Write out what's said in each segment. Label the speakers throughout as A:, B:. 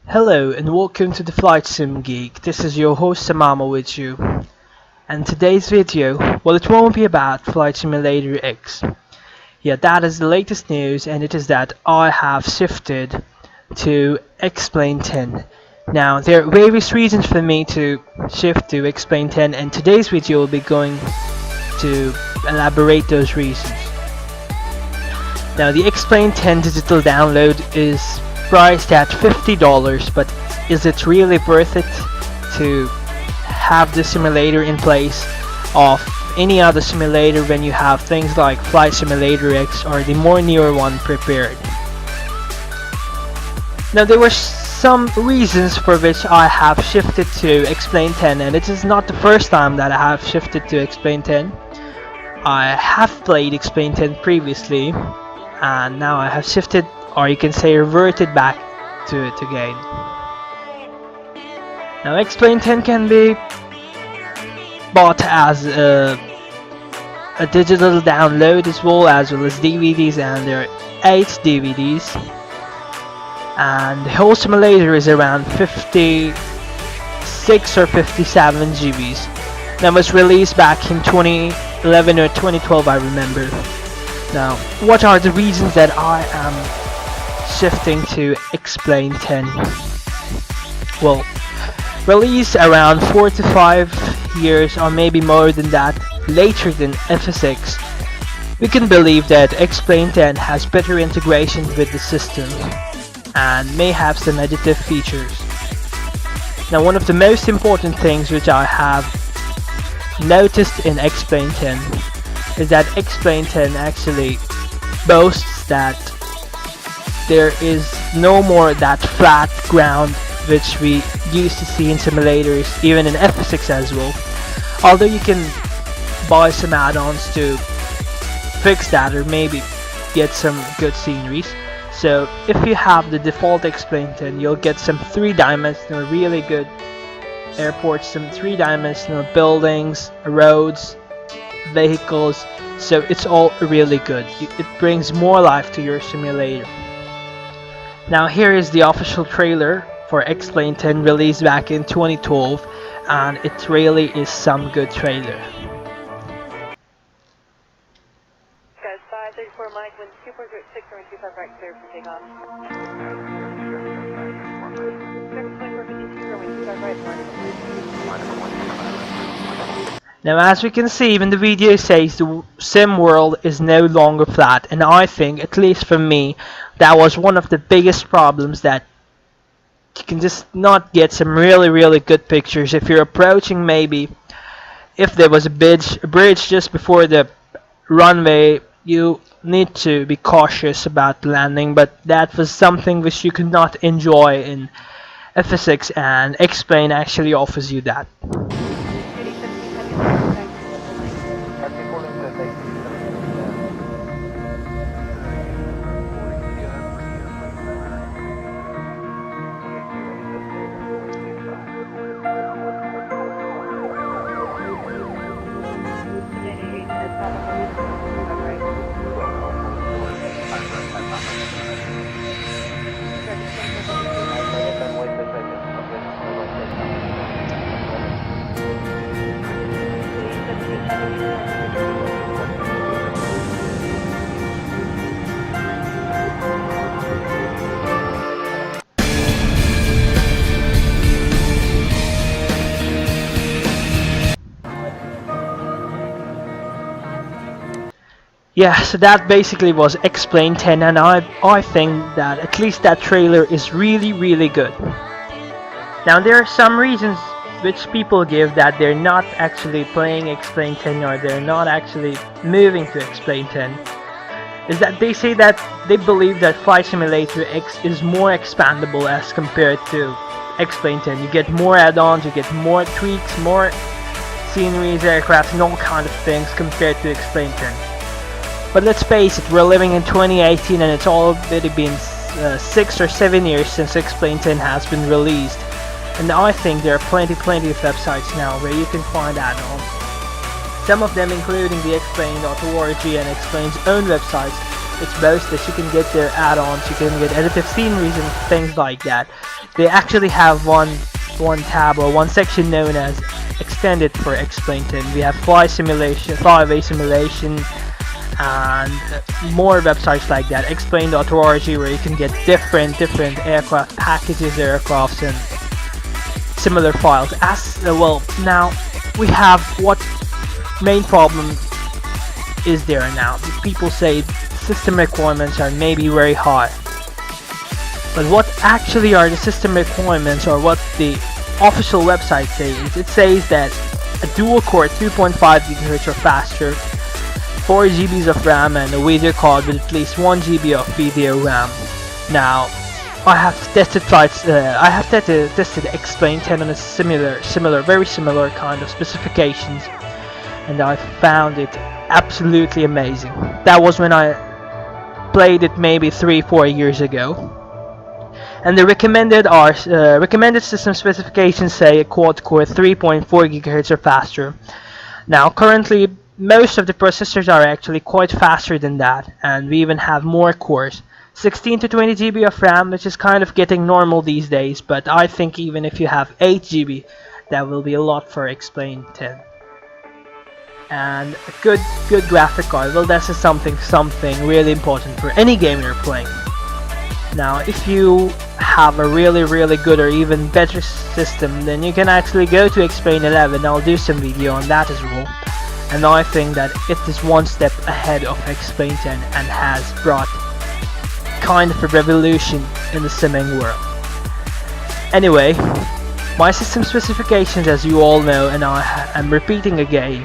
A: Hello and welcome to the Flight Sim Geek. This is your host Samama with you. And today's video, well, it won't be about Flight Simulator X. Yeah, that is the latest news, and it is that I have shifted to Xplane 10. Now, there are various reasons for me to shift to Xplane 10, and today's video will be going to elaborate those reasons. Now, the Xplane 10 digital download is priced at $50, but is it really worth it to have the simulator in place of any other simulator when you have things like Flight Simulator X or the more newer one prepared? Now, there were some reasons for which I have shifted to Xplane 10, and it is not the first time that I have shifted to Xplane 10. I have played Xplane 10 previously, and now I have shifted, or you can say reverted back to it again. Now, Xplane 10 can be bought as a digital download as well as DVDs, and there are 8 DVDs, and the whole simulator is around 56 or 57 GBs. That was released back in 2011 or 2012, I remember. Now, what are the reasons that I am shifting to Xplane 10? Well, released around 4 to 5 years or maybe more than that later than FSX, we can believe that Xplane 10 has better integration with the system and may have some additive features. Now, one of the most important things which I have noticed in Xplane 10 is that Xplane 10 actually boasts that there is no more that flat ground which we used to see in simulators, even in FSX as well. Although you can buy some add-ons to fix that or maybe get some good sceneries. So if you have the default Xplane 10, you'll get some 3-dimensional really good airports, some 3-dimensional buildings, roads, vehicles, so it's all really good. It brings more life to your simulator. Now, here is the official trailer for Xplane 10 released back in 2012, and it really is some good trailer.
B: Guys, 534 Mike, wind 246, 25 right, clear for takeoff. 452, wind 25 right,
A: Now, as we can see, even the video says the sim world is no longer flat, and I think, at least for me, that was one of the biggest problems, that you can just not get some really good pictures. If you're approaching, maybe if there was a bridge just before the runway, you need to be cautious about landing, but that was something which you could not enjoy in FSX, and Xplane actually offers you that. Yeah, so that basically was Xplane 10, and I think that at least that trailer is really good. Now, there are some reasons which people give that they're not actually playing Xplane 10, or they're not actually moving to Xplane 10, is that they say that they believe that Flight Simulator X is more expandable as compared to Xplane 10. You get more add-ons, you get more tweaks, more sceneries, aircraft, and all kind of things compared to Xplane 10. But let's face it, we're living in 2018, and it's already been 6 or 7 years since Xplane 10 has been released. And I think there are plenty of websites now where you can find add-ons. Some of them including the Xplane.org and Xplane's own websites, which boast that you can get their add-ons, you can get additive sceneries and things like that. they actually have one tab or one section known as extended for Xplane 10. We have flyaway simulation, and more websites like that, xplane.org, where you can get different aircraft packages, aircrafts, and similar files. As well, now we have what main problem is there now. People say system requirements are maybe very high, but what actually are the system requirements, or what the official website says? It says that a dual core 2.5 GHz or faster, 4 GBs of RAM, and a video card with at least 1 GB of video RAM. Now, I have tested Xplane 10 on a very similar kind of specifications, and I found it absolutely amazing. That was when I played it maybe 3-4 years ago. And the recommended system specifications say a quad core 3.4 GHz or faster. Now, currently, most of the processors are actually quite faster than that, and we even have more cores. 16 to 20 GB of RAM, which is kind of getting normal these days, but I think even if you have 8 GB, that will be a lot for Xplane 10. And a good graphic card, well, that's something really important for any game you're playing. Now, if you have a really good or even better system, then you can actually go to Xplane 11. I'll do some video on that as well. And I think that it is one step ahead of Xplane 10 and has brought kind of a revolution in the simming world. Anyway, my system specifications, as you all know, and I'm repeating again,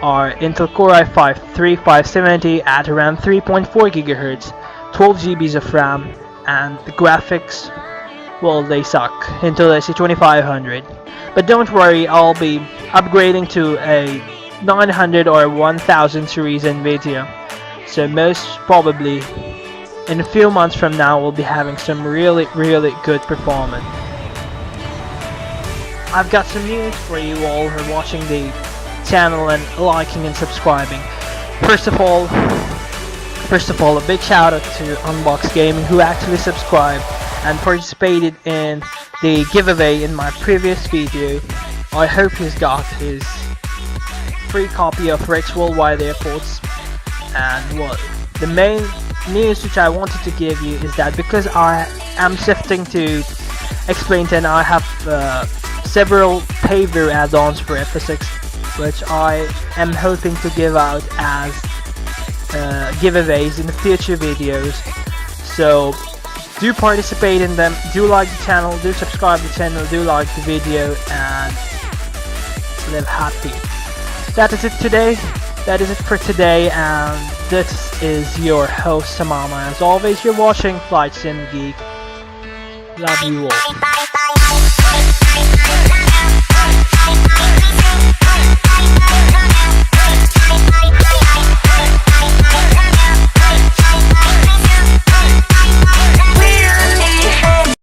A: are Intel Core i5-3570 at around 3.4 GHz, 12 GBs of RAM, and the graphics, well, they suck, Intel SC2500. But don't worry, I'll be upgrading to a 900 or 1000 series NVIDIA, so most probably in a few months from now we'll be having some really good performance. I've got some news for you all who are watching the channel and liking and subscribing. First of all, a big shout out to Unbox Gaming, who actually subscribed and participated in the giveaway in my previous video. I hope he's got his free copy of Rex Worldwide Airports. And well, the main news which I wanted to give you is that because I am shifting to Xplane 10, I have several pay-per add-ons for FSX, which I am hoping to give out as giveaways in the future videos. So do participate in them, do like the channel, do subscribe to the channel, do like the video, and live happy. That is it for today, and this is your host Samama. As always, you're watching Flight Sim Geek. Love you all.